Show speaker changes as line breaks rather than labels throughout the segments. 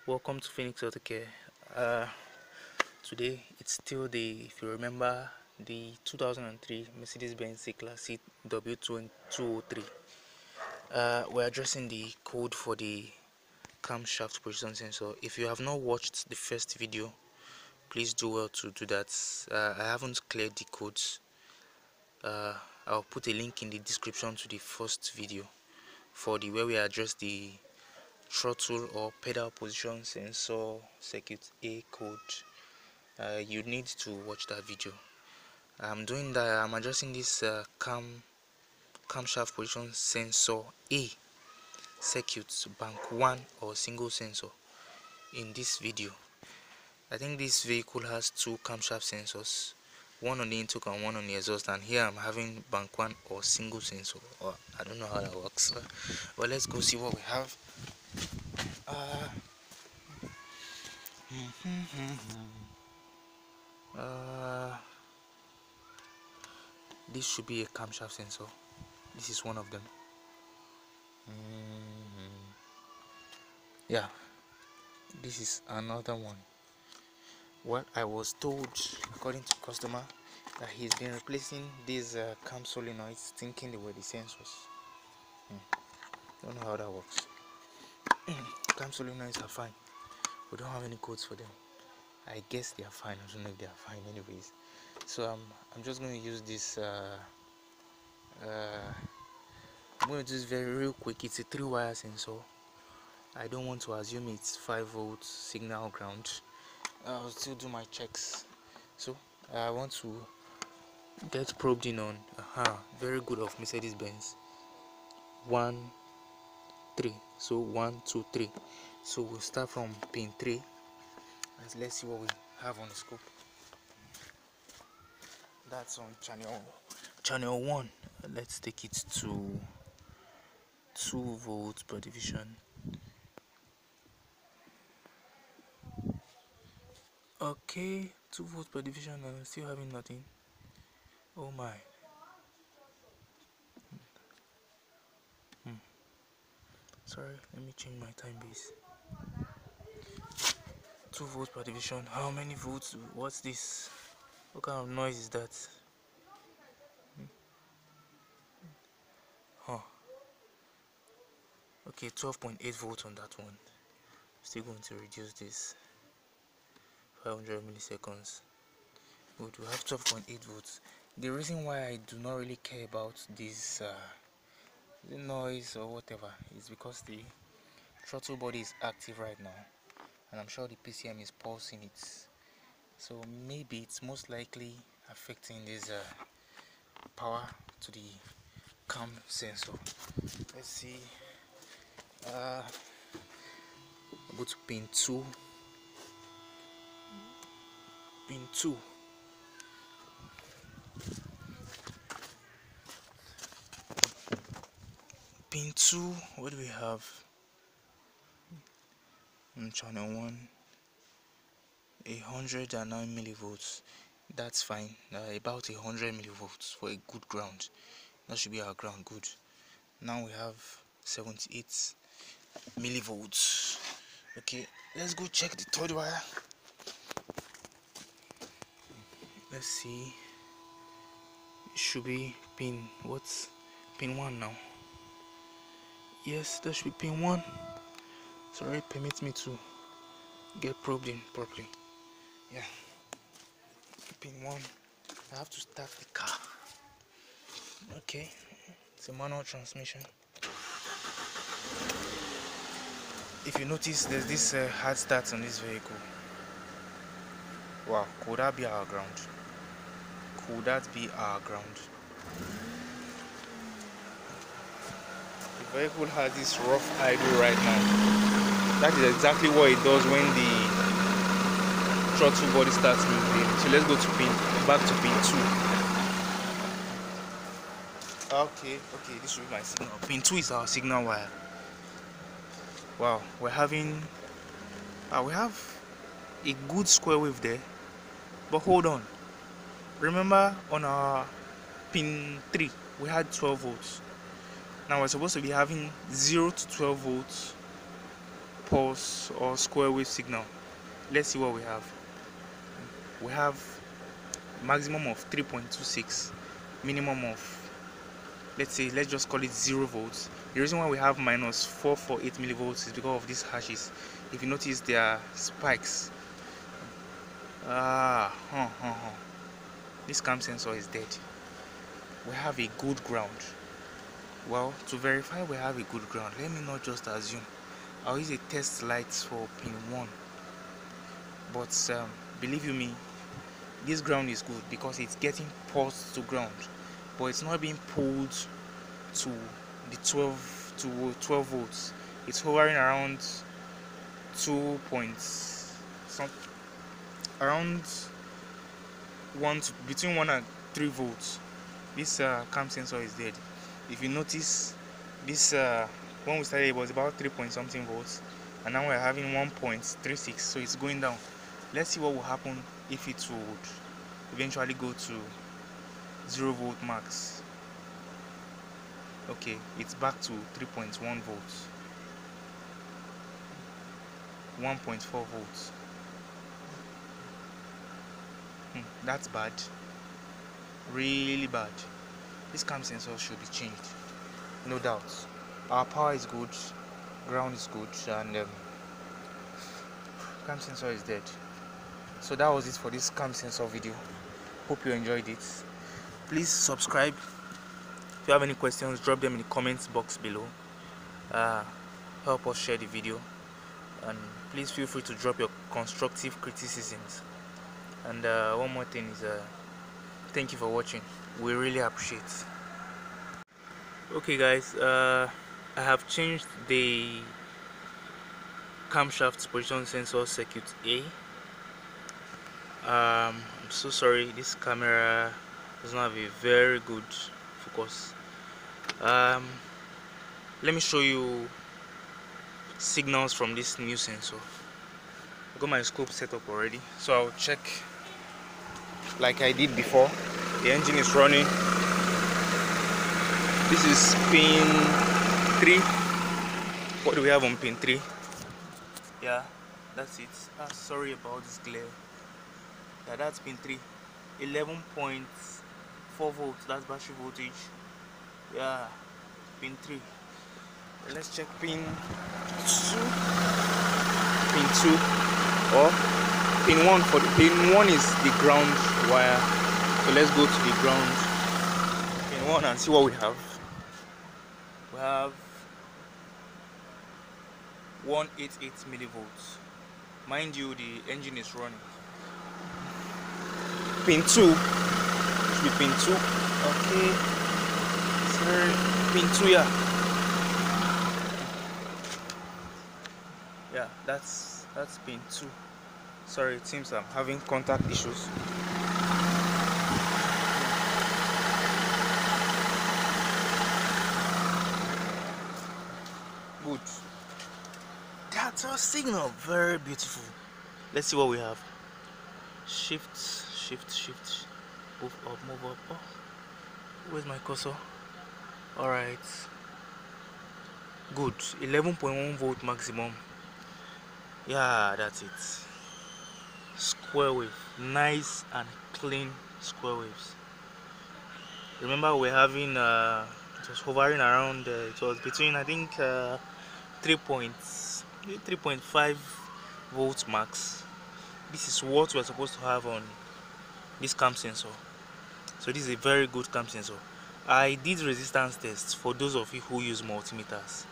Welcome to Phoenix Healthcare. Uh, Today it's still if you remember, the 2003 Mercedes-Benz C Class C W203. We're addressing the code for the camshaft position sensor. If you have not watched the first video, please do well to do that. I haven't cleared the codes. I'll put a link in the description to the first video for the where we address the throttle or pedal position sensor circuit A code. You need to watch that video. I'm doing that. I'm adjusting this camshaft position sensor A circuit bank 1 or single sensor in this video. I think this vehicle has two camshaft sensors, one on the intake and one on the exhaust, and here I'm having bank 1 or single sensor, or I don't know how that works. But let's go see what we have. This should be a camshaft sensor. This is one of them. Yeah, this is another one. What I was told, according to customer, that he's been replacing these cam solenoids thinking they were the sensors. Don't know how that works. Cam solenoids are fine. We don't have any codes for them. I guess they are fine. I don't know if they are fine anyways. So I'm just going to use this I'm going to do this real quick. It's a 3-wire sensor. I don't want to assume it's 5 volts signal ground. I'll still do my checks. So I want to get probed in on very good of Mercedes-Benz 1 3. So 1 2 3. So we'll start from pin 3 and let's see what we have on the scope. That's on channel 1. Let's take it to 2 volts per division. Okay, 2 volts per division, and I'm still having nothing. Oh my. Sorry, let me change my time base. 2 volts per division. How many volts? What's this? What kind of noise is that? Okay, 12.8 volts on that one. Still going to reduce this. 500 milliseconds. Good, we have 12.8 volts. The reason why I do not really care about this the noise or whatever is because the throttle body is active right now, and I'm sure the PCM is pulsing it. So maybe it's most likely affecting this power to the cam sensor. Let's see. Go to pin 2. Pin 2. Pin 2. What do we have? On channel 1, 109 millivolts. That's fine. About 100 millivolts for a good ground. That should be our ground. Good. Now we have 78 millivolts. Okay, let's go check the third wire. Let's see. It should be pin. What's pin 1 now? Yes, that should be pin 1. Sorry, permit me to get probed in properly. Yeah, pin 1. I have to start the car. Okay, it's a manual transmission. If you notice, there's this hard start on this vehicle. Wow, could that be our ground? Could that be our ground? The vehicle has this rough idle right now. That is exactly what it does when the throttle body starts moving. So let's go to back to pin 2. Okay, this should be my signal. Pin 2 is our signal wire. Wow, we have a good square wave there. But hold on. Remember on our pin 3 we had 12 volts. Now we're supposed to be having 0 to 12 volts pulse or square wave signal. Let's see what we have. We have maximum of 3.26, minimum of, let's just call it 0 volts. The reason why we have minus 448 millivolts is because of these hashes. If you notice, there are spikes. This cam sensor is dead. We have a good ground. Well, to verify we have a good ground, let me not just assume. I'll use a test light for pin 1. But believe you me, this ground is good because it's getting pulsed to ground, but it's not being pulled to the 12 volts. It's hovering around 2 points, around between 1 and 3 volts. This cam sensor is dead. If you notice, this when we started it was about 3 point something volts, and now we're having 1.36, so it's going down. Let's see what will happen if it would eventually go to 0 volt max. Okay, it's back to 3.1 volts, 1.4 volts. That's bad, really bad. This cam sensor should be changed, no doubt. Our power is good, ground is good, and cam sensor is dead. So that was it for this cam sensor video. Hope you enjoyed it. Please subscribe. If you have any questions, drop them in the comments box below. Help us share the video, and please feel free to drop your constructive criticisms. And one more thing is, thank you for watching. We really appreciate it. Okay guys, I have changed the camshaft position sensor circuit A. I'm so sorry, this camera does not have a very good focus. Let me show you signals from this new sensor. I've got my scope set up already, so I'll check like I did before. The engine is running. This is pin 3. What do we have on pin 3? Yeah, that's it. Sorry about this glare. Yeah, that's pin 3. 11.4 volts, that's battery voltage. Yeah, pin 3. Let's check pin 2. Pin 2 or pin 1. For the pin 1 is the ground wire. So let's go to the ground pin 1 and see what we have. We have 188 millivolts. Mind you, the engine is running. Pin 2 should be pin 2. Okay, sorry, pin 2. Yeah, that's pin 2. Sorry, it seems I'm having contact issues. Good. That's our signal. Very beautiful. Let's see what we have. Shift. Move up. Oh, where's my cursor? Alright. Good. 11.1 volt maximum. Yeah, that's it. Square wave. Nice and clean square waves. Remember, we're having it was hovering around, it was between, I think, 3.5 volts max. This is what we're supposed to have on this cam sensor. So this is a very good cam sensor. I did resistance tests for those of you who use multimeters.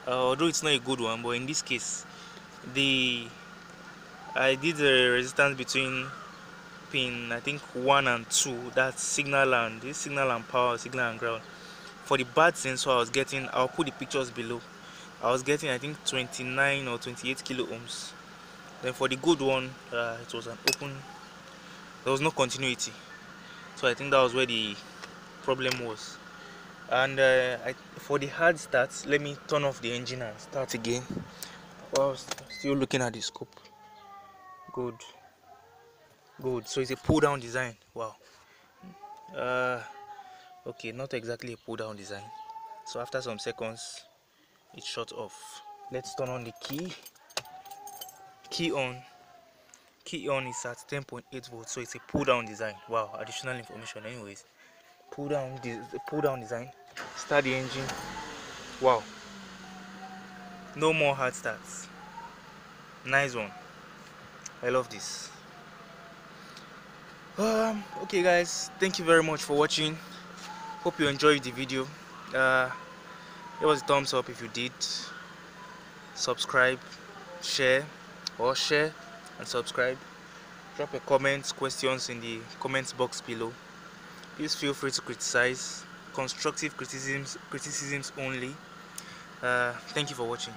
Although it's not a good one, but in this case, I did the resistance between pin, I think, 1 and 2. That's signal and power, signal and ground. For the bad sensor, I was getting, I'll put the pictures below, I was getting, I think, 29 or 28 kilo ohms. Then for the good one, it was an open, there was no continuity. So I think that was where the problem was. And for the hard starts, let me turn off the engine and start again while still looking at the scope. Good. So it's a pull down design. Wow. Okay, not exactly a pull down design. So after some seconds, it shut off. Let's turn on the key. key on is at 10.8 volts, so it's a pull down design. Wow, additional information. Anyways, pull down design. Start the engine. Wow, no more hard starts. Nice one. I love this. Okay guys, thank you very much for watching. Hope you enjoyed the video. Give us a thumbs up if you did. Subscribe, share and subscribe. Drop your comments, questions in the comments box below. Please feel free to criticize. Constructive criticisms only. Thank you for watching.